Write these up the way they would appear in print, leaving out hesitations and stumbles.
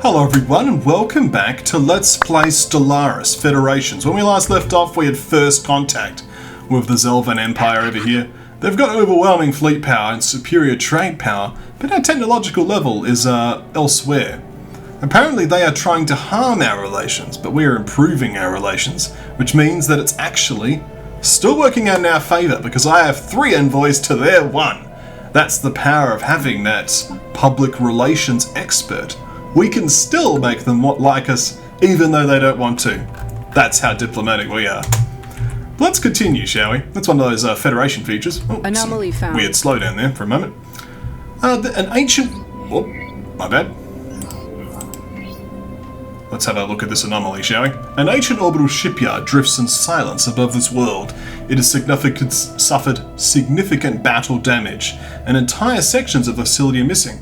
Hello everyone and welcome back to Let's Play Stellaris Federations. When we last left off we had first contact with the Zelvan Empire over here. They've got overwhelming fleet power and superior trade power, but our technological level is elsewhere. Apparently they are trying to harm our relations, but we are improving our relations, which means that it's actually still working out in our favour because I have 3 envoys to their 1. That's the power of having that public relations expert. We can still make them like us, even though they don't want to. That's how diplomatic we are. Let's continue, shall we? That's one of those Federation features. Oh, Anomaly found. Weird slowdown there for a moment. An ancient... Oh, my bad. Let's have a look at this anomaly, shall we? An ancient orbital shipyard drifts in silence above this world. It has suffered significant battle damage, and entire sections of the facility are missing.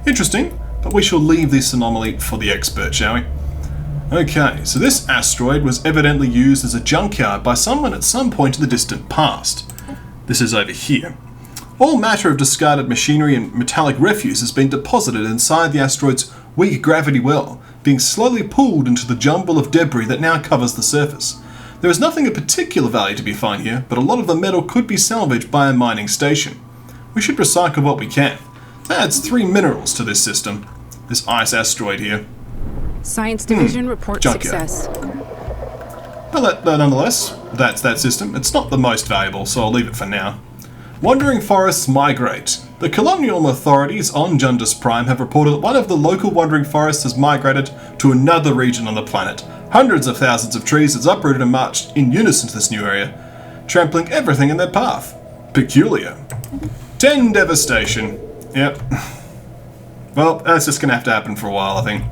Interesting. But we shall leave this anomaly for the expert, shall we? Okay, so this asteroid was evidently used as a junkyard by someone at some point in the distant past. This is over here. All matter of discarded machinery and metallic refuse has been deposited inside the asteroid's weak gravity well, being slowly pulled into the jumble of debris that now covers the surface. There is nothing of particular value to be found here, but a lot of the metal could be salvaged by a mining station. We should recycle what we can. That adds 3 minerals to this system. This ice asteroid here. Science Division reports junkyard. success. Well, nonetheless, that's that system. It's not the most valuable, so I'll leave it for now. Wandering forests migrate. The colonial authorities on Jundus Prime have reported that one of the local wandering forests has migrated to another region on the planet. Hundreds of thousands of trees has uprooted and marched in unison to this new area, trampling everything in their path. Peculiar. 10 devastation. Yep. Well, that's just going to have to happen for a while, I think.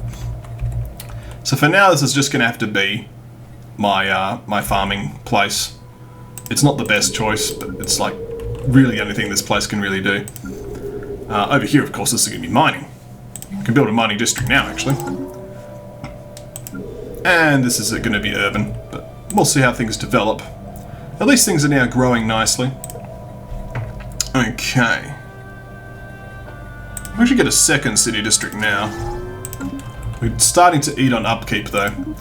So for now, this is just going to have to be my my farming place. It's not the best choice, but it's like really the only thing this place can really do. Over here, of course, this is going to be mining. You can build a mining district now, actually. And this is going to be urban, but we'll see how things develop. At least things are now growing nicely. Okay. We should get a second city district now. We're starting to eat on upkeep though.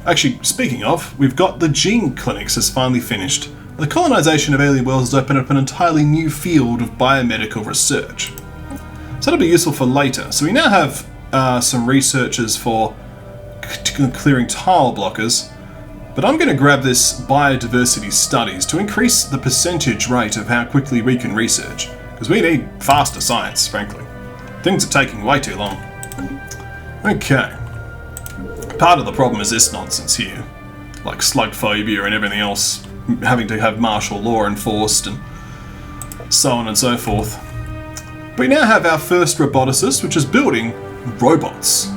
Actually, speaking of, we've got the gene clinics has finally finished. The colonization of alien worlds has opened up an entirely new field of biomedical research. So that'll be useful for later. So we now have some researchers for clearing tile blockers, but I'm going to grab this biodiversity studies to increase the percentage rate of how quickly we can research, because we need faster science, frankly. Things are taking way too long. Okay. Part of the problem is this nonsense here. Like slug phobia and everything else. Having to have martial law enforced and so on and so forth. We now have our first roboticist, which is building robots.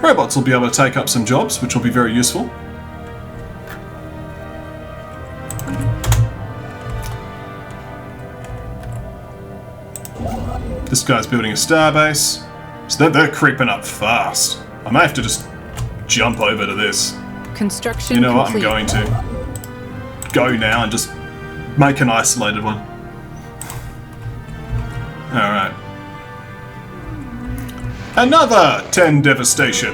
Robots will be able to take up some jobs, which will be very useful. This guy's building a starbase, so they're creeping up fast. I may have to just jump over to this. Construction You know what, complete. I'm going to go now and just make an isolated one. Alright. Another 10 devastation!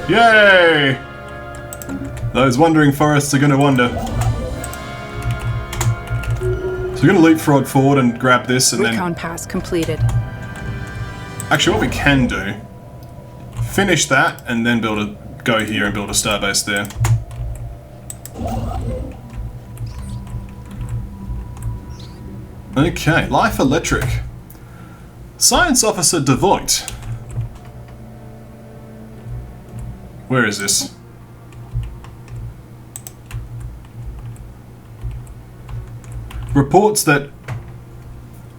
Yay! Those wandering forests are going to wander. So we're going to leapfrog forward and grab this and Recon then... pass completed. Actually, what we can do, finish that and then go here and build a starbase there. Okay, Life Electric. Science Officer Devoit. Where is this? Reports that...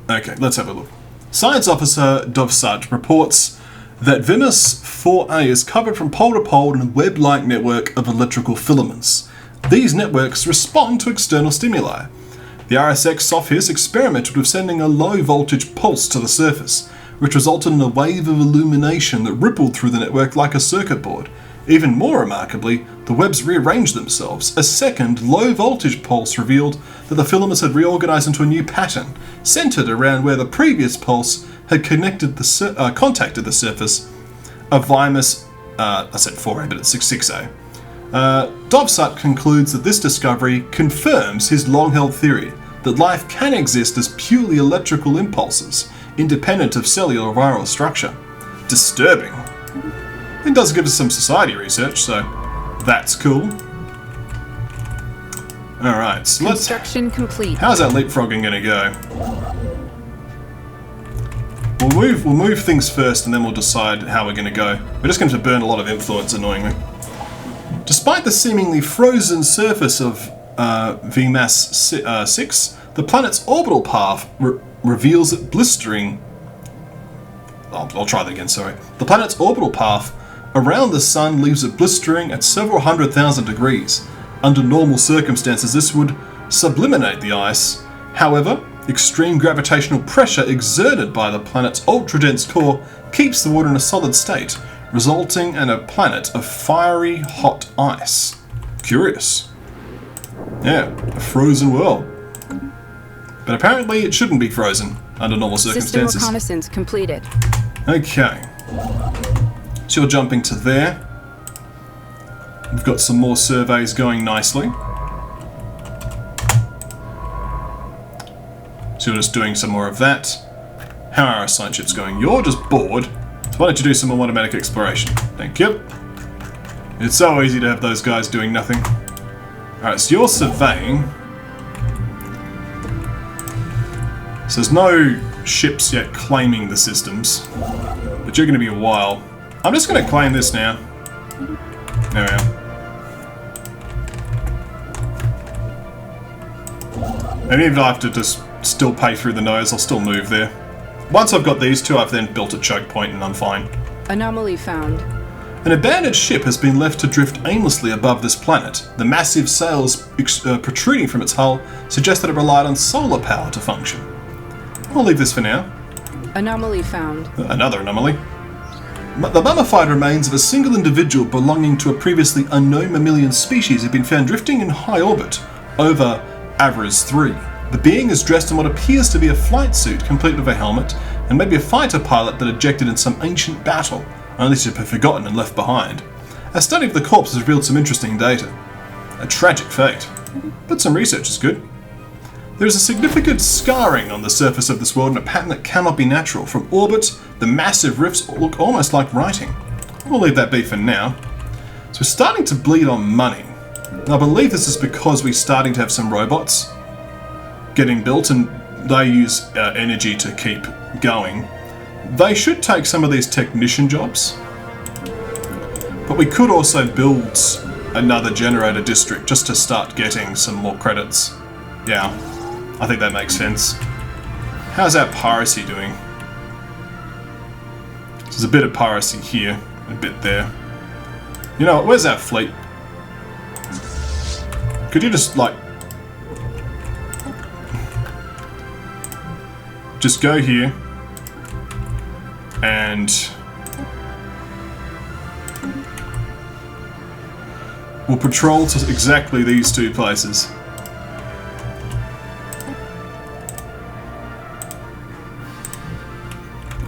Okay, let's have a look. Science Officer Dovsat reports that Venus 4A is covered from pole to pole in a web-like network of electrical filaments. These networks respond to external stimuli. The RSX Sophis experimented with sending a low-voltage pulse to the surface, which resulted in a wave of illumination that rippled through the network like a circuit board. Even more remarkably, the webs rearranged themselves. A second, low-voltage pulse revealed that the filaments had reorganized into a new pattern, centered around where the previous pulse had contacted the surface. Avimus, I said 4A, but it's 6A. Dovsut concludes that this discovery confirms his long-held theory that life can exist as purely electrical impulses, independent of cellular or viral structure. Disturbing. It does give us some society research, so that's cool. Alright, so Construction complete. how's that leapfrogging gonna go? We'll move things first and then we'll decide how we're gonna go. We're just going to burn a lot of influence, annoyingly. Despite the seemingly frozen surface of VMAS 6, the planet's orbital path reveals it blistering... I'll try that again, sorry. The planet's orbital path around the Sun leaves it blistering at several 100,000 degrees. Under normal circumstances, this would subliminate the ice. However, extreme gravitational pressure exerted by the planet's ultra-dense core keeps the water in a solid state, resulting in a planet of fiery, hot ice. Curious. Yeah, a frozen world. But apparently it shouldn't be frozen under normal circumstances. System reconnaissance completed. Okay. So you're jumping to there. We've got some more surveys going nicely. So you're just doing some more of that. How are our science ships going? You're just bored. So why don't you do some more automatic exploration? Thank you. It's so easy to have those guys doing nothing. Alright, so you're surveying. So there's no ships yet claiming the systems. But you're going to be a while. I'm just going to claim this now. There we are. And even if I have to just still pay through the nose, I'll still move there. Once I've got these two, I've then built a choke point and I'm fine. Anomaly found. An abandoned ship has been left to drift aimlessly above this planet. The massive sails protruding from its hull suggest that it relied on solar power to function. I'll leave this for now. Anomaly found. Another anomaly. The mummified remains of a single individual belonging to a previously unknown mammalian species have been found drifting in high orbit over Avras 3. The being is dressed in what appears to be a flight suit, complete with a helmet, and maybe a fighter pilot that ejected in some ancient battle, only to be forgotten and left behind. A study of the corpse has revealed some interesting data. A tragic fate. But some research is good. There is a significant scarring on the surface of this world in a pattern that cannot be natural. From orbit, the massive rifts look almost like writing. We'll leave that be for now. So we're starting to bleed on money. And I believe this is because we're starting to have some robots getting built and they use energy to keep going. They should take some of these technician jobs. But we could also build another generator district just to start getting some more credits. Yeah, I think that makes sense. How's our piracy doing? There's a bit of piracy here, a bit there. You know what, where's our fleet? Could you just, like... just go here. And... we'll patrol to exactly these two places.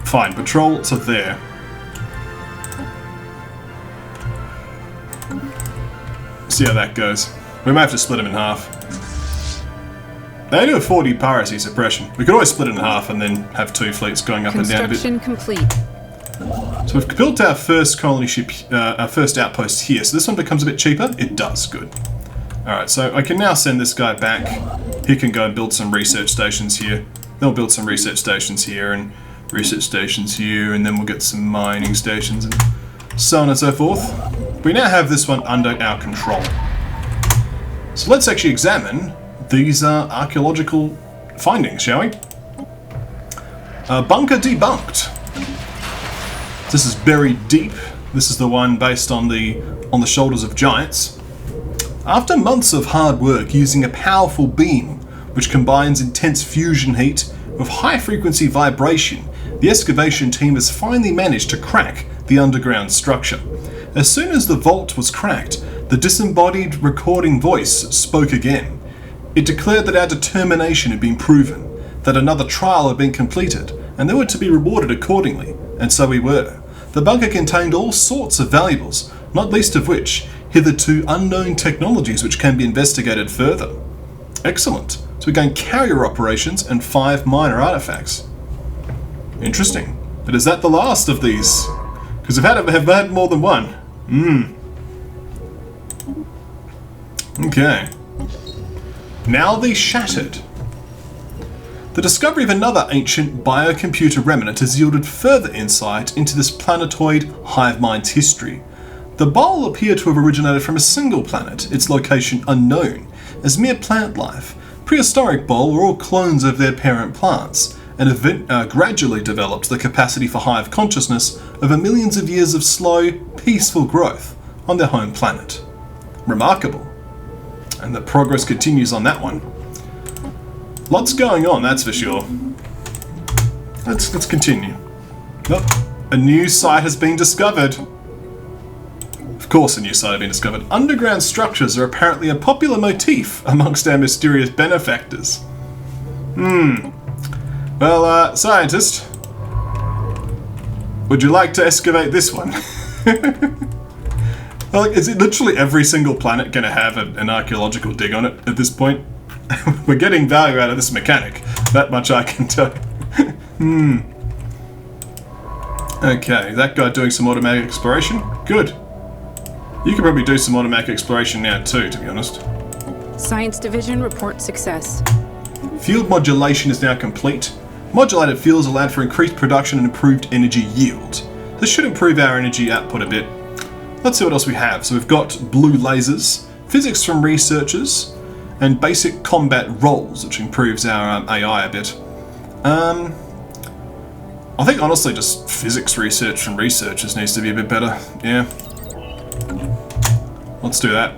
Fine, patrol to there. See how that goes. We might have to split them in half. They do a 40 piracy suppression. We could always split it in half and then have two fleets going up and down a bit. Construction complete. So we've built our first colony ship, our first outpost here. So this one becomes a bit cheaper. It does, good. Alright, so I can now send this guy back. He can go and build some research stations here. Then we'll build some research stations here and research stations here, and then we'll get some mining stations and so on and so forth. We now have this one under our control. So let's actually examine these archaeological findings, shall we? Bunker debunked. This is buried deep. This is the one based on the shoulders of giants. After months of hard work using a powerful beam which combines intense fusion heat with high frequency vibration, the excavation team has finally managed to crack the underground structure. As soon as the vault was cracked, the disembodied recording voice spoke again. It declared that our determination had been proven, that another trial had been completed, and they were to be rewarded accordingly, and so we were. The bunker contained all sorts of valuables, not least of which hitherto unknown technologies which can be investigated further. Excellent. So we gain carrier operations and 5 minor artifacts. Interesting. But is that the last of these? Because have had more than one. Okay. Now the Shattered. The discovery of another ancient biocomputer remnant has yielded further insight into this planetoid hive mind's history. The bile appear to have originated from a single planet, its location unknown, as mere plant life. Prehistoric bile were all clones of their parent plants, and have gradually developed the capacity for hive consciousness over millions of years of slow, peaceful growth on their home planet. Remarkable. And the progress continues on that one. Lots going on, that's for sure. Let's continue. Oh, a new site has been discovered. Of course a new site has been discovered. Underground structures are apparently a popular motif amongst our mysterious benefactors. Well, scientist, would you like to excavate this one? Like, is it literally every single planet going to have an archaeological dig on it at this point? We're getting value out of this mechanic. That much I can tell. Okay, that guy doing some automatic exploration? Good. You could probably do some automatic exploration now too, to be honest. Science Division reports success. Field modulation is now complete. Modulated fields allowed for increased production and improved energy yield. This should improve our energy output a bit. Let's see what else we have. So we've got blue lasers, physics from researchers, and basic combat roles, which improves our AI a bit. I think honestly just physics research from researchers needs to be a bit better. Yeah. Let's do that.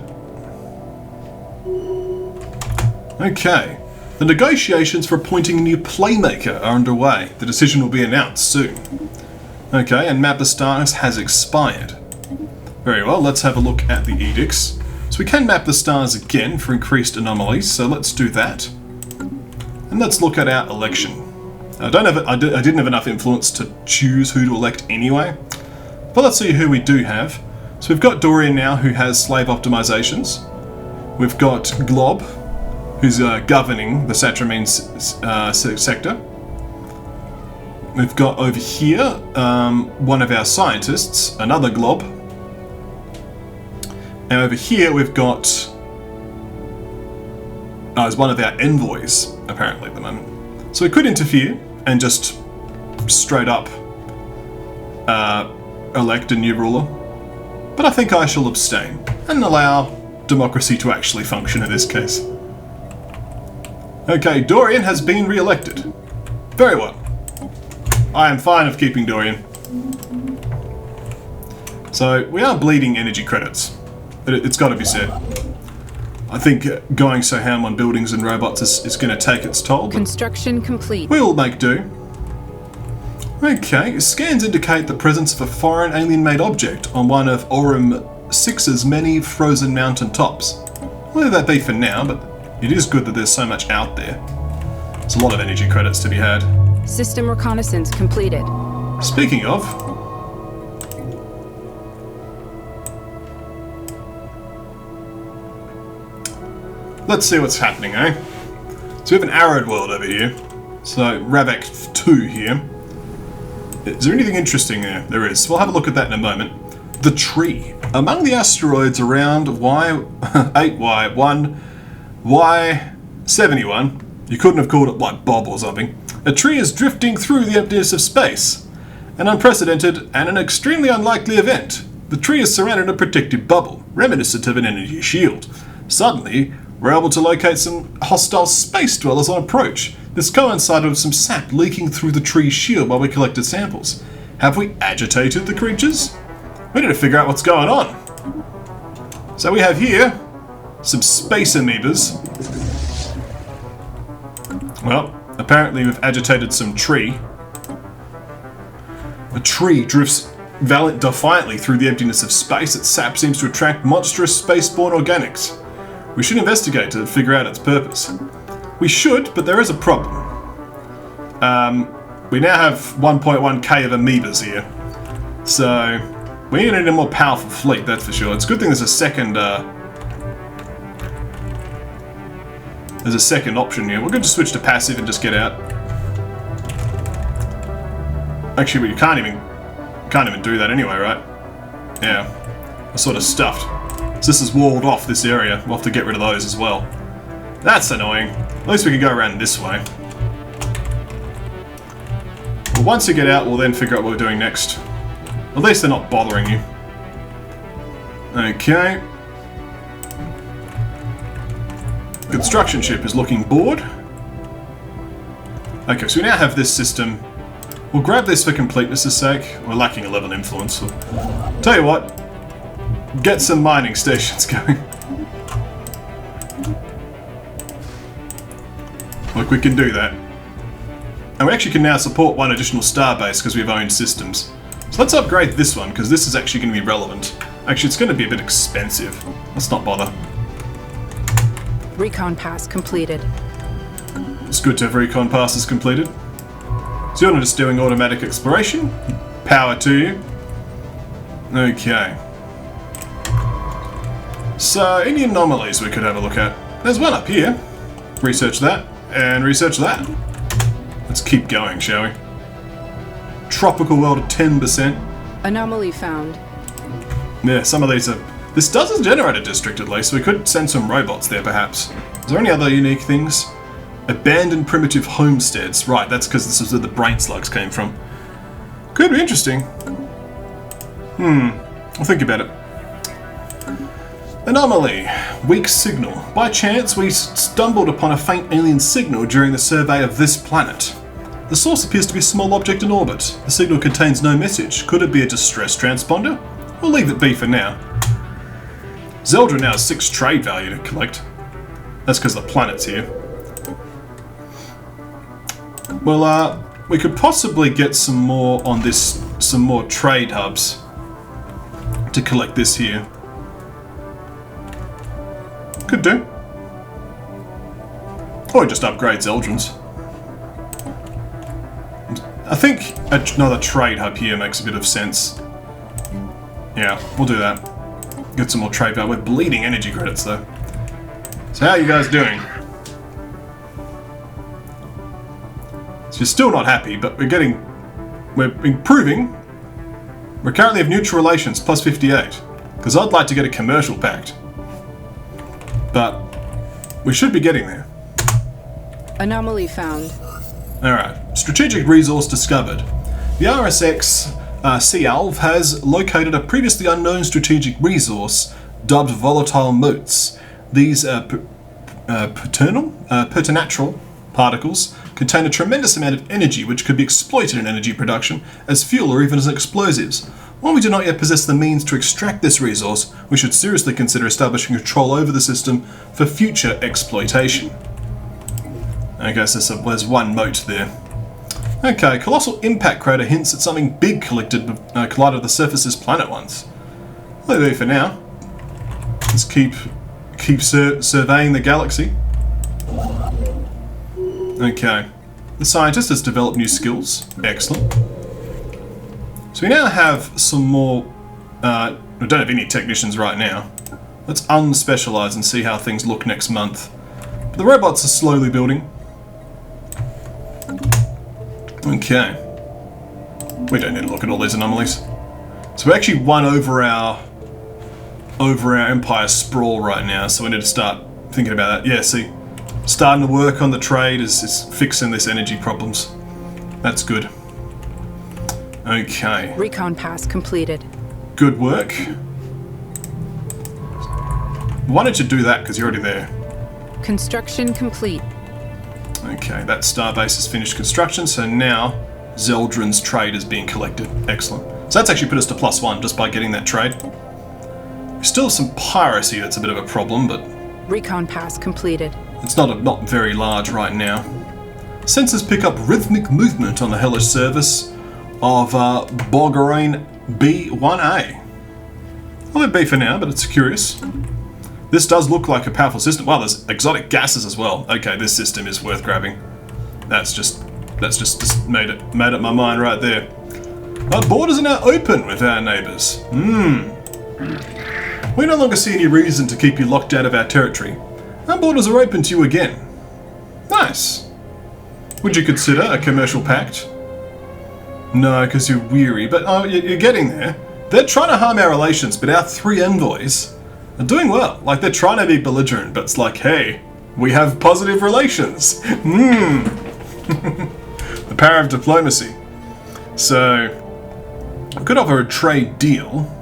Okay. The negotiations for appointing a new playmaker are underway. The decision will be announced soon. Okay, and Map the Stars has expired. Very well, let's have a look at the edicts. So we can map the stars again for increased anomalies, so let's do that. And let's look at our election. I didn't have enough influence to choose who to elect anyway, but let's see who we do have. So we've got Dorian now, who has slave optimizations. We've got Glob, who's governing the Satramine sector. We've got over here one of our scientists, another Glob. And over here we've got as one of our envoys, apparently at the moment. So we could interfere and just straight up elect a new ruler. But I think I shall abstain and allow democracy to actually function in this case. Okay, Dorian has been re-elected. Very well. I am fine of keeping Dorian. So we are bleeding energy credits. It's got to be said. I think going so ham on buildings and robots is going to take its toll. Construction complete. We'll make do. Okay, scans indicate the presence of a foreign alien-made object on one of Aurum 6's many frozen mountain tops. We'll leave that be for now, but it is good that there's so much out there. There's a lot of energy credits to be had. System reconnaissance completed. Speaking of, let's see what's happening, eh? So we have an arid world over here. So Ravek 2 here. Is there anything interesting there? There is. We'll have a look at that in a moment. The tree. Among the asteroids around Y8Y1, Y71, you couldn't have called it like Bob or something. A tree is drifting through the emptiness of space. An unprecedented and an extremely unlikely event. The tree is surrounded in a protective bubble, reminiscent of an energy shield. Suddenly, we're able to locate some hostile space dwellers on approach. This coincided with some sap leaking through the tree's shield while we collected samples. Have we agitated the creatures? We need to figure out what's going on. So we have here some space amoebas. Well, apparently we've agitated some tree. A tree drifts defiantly through the emptiness of space. Its sap seems to attract monstrous spaceborne organics. We should investigate to figure out its purpose. We should, but there is a problem. We now have 1.1k of amoebas here. So we need a more powerful fleet, that's for sure. It's a good thing there's a second option here. We're going to switch to passive and just get out. Actually, you can't even do that anyway, right? Yeah, we're sort of stuffed. So this is walled off this area. We'll have to get rid of those as well. That's annoying. At least we can go around this way. Well, once you get out, we'll then figure out what we're doing next. At least they're not bothering you. Okay. The construction ship is looking bored. Okay, so we now have this system. We'll grab this for completeness' sake. We're lacking a level influence. So tell you what, get some mining stations going. Look, we can do that. And we actually can now support one additional starbase because we've owned systems. So let's upgrade this one, because this is actually going to be relevant. Actually, it's going to be a bit expensive. Let's not bother. Recon pass completed. It's good to have recon passes completed. So you're just doing automatic exploration. Power to you. Okay. So, any anomalies we could have a look at? There's one up here. Research that, and research that. Let's keep going, shall we? Tropical world at 10%. Anomaly found. Yeah, some of these are... This doesn't generate a district at least, so we could send some robots there perhaps. Is there any other unique things? Abandoned primitive homesteads. Right, that's because this is where the brain slugs came from. Could be interesting. I'll think about it. Anomaly. Weak signal. By chance, we stumbled upon a faint alien signal during the survey of this planet. The source appears to be a small object in orbit. The signal contains no message. Could it be a distress transponder? We'll leave it be for now. Zeldra now has 6 trade value to collect. That's because the planet's here. Well, we could possibly get some more on this, some more trade hubs to collect this here. Could do. Or just upgrade Zeldrins. I think another trade hub here makes a bit of sense. Yeah, we'll do that. Get some more trade value. We're bleeding energy credits though. So how are you guys doing? So you're still not happy, but we're improving. We currently have neutral relations, plus 58. Because I'd like to get a commercial pact. But we should be getting there. Anomaly found. Alright, strategic resource discovered. The RSX Sea-Alv has located a previously unknown strategic resource dubbed volatile motes. These preternatural particles contain a tremendous amount of energy which could be exploited in energy production as fuel or even as explosives. While we do not yet possess the means to extract this resource, we should seriously consider establishing control over the system for future exploitation. Okay, so there's one mote there. Okay, colossal impact crater hints at something big collided with the surface's planet once. That'll do for now. Let's keep surveying the galaxy. Okay, the scientist has developed new skills. Excellent. So we now have some more. We don't have any technicians right now. Let's unspecialize and see how things look next month. But the robots are slowly building. Okay. We don't need to look at all these anomalies. So we actually won over our Empire sprawl right now, so we need to start thinking about that. Yeah, see, starting to work on the trade is fixing this energy problems. That's good. Okay. Recon pass completed. Good work. Why don't you do that, because you're already there. Construction complete. Okay, that starbase has finished construction, so now Zeldrin's trade is being collected. Excellent. So that's actually put us to +1 just by getting that trade. Still some piracy that's a bit of a problem, but Recon pass completed. it's not very large right now. Sensors pick up rhythmic movement on the hellish surface of Borgarain B1A. I'll let it be for now, but it's curious. This does look like a powerful system. Wow, there's exotic gases as well. Okay, this system is worth grabbing. That's just made up my mind right there. Our borders are now open with our neighbours. We no longer see any reason to keep you locked out of our territory. Our borders are open to you again. Nice. Would you consider a commercial pact? No, because you're weary, but oh, you're getting there. They're trying to harm our relations, but our 3 envoys are doing well. Like, they're trying to be belligerent, but it's like, hey, we have positive relations. The power of diplomacy. So, I could offer a trade deal.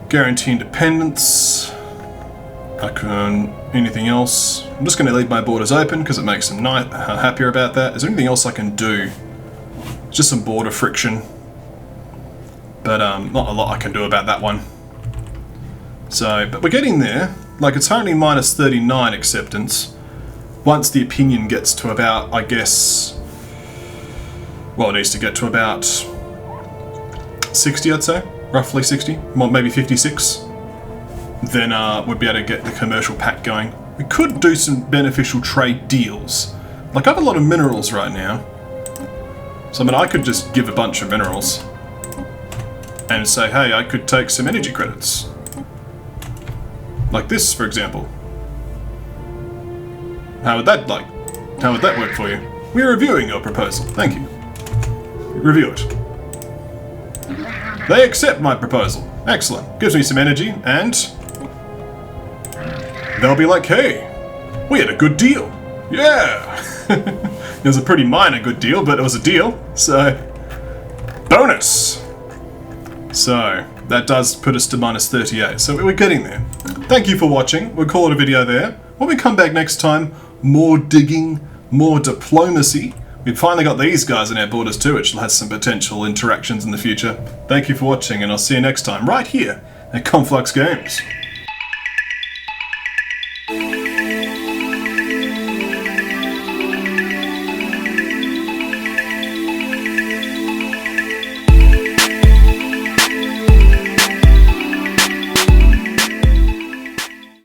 Guarantee independence. I can... anything else? I'm just going to leave my borders open because it makes them happier about that. Is there anything else I can do? Just some border friction. But not a lot I can do about that one. So, but we're getting there. Like, it's only minus 39 acceptance. Once the opinion gets to about, I guess... well, it needs to get to about 60, I'd say. Roughly 60. Well, maybe 56. Then we'll be able to get the commercial pact going. We could do some beneficial trade deals. Like, I have a lot of minerals right now. So, I mean, I could just give a bunch of minerals. And say, hey, I could take some energy credits. Like this, for example. How would that work for you? We're reviewing your proposal. Thank you. Review it. They accept my proposal. Excellent. Gives me some energy, and they'll be like, hey, we had a good deal. Yeah! It was a pretty minor good deal, but it was a deal, so... bonus! So, that does put us to minus 38, so we're getting there. Thank you for watching. We'll call it a video there. When we come back next time, more digging, more diplomacy. We've finally got these guys in our borders too, which has some potential interactions in the future. Thank you for watching, and I'll see you next time, right here at KonfluxGames.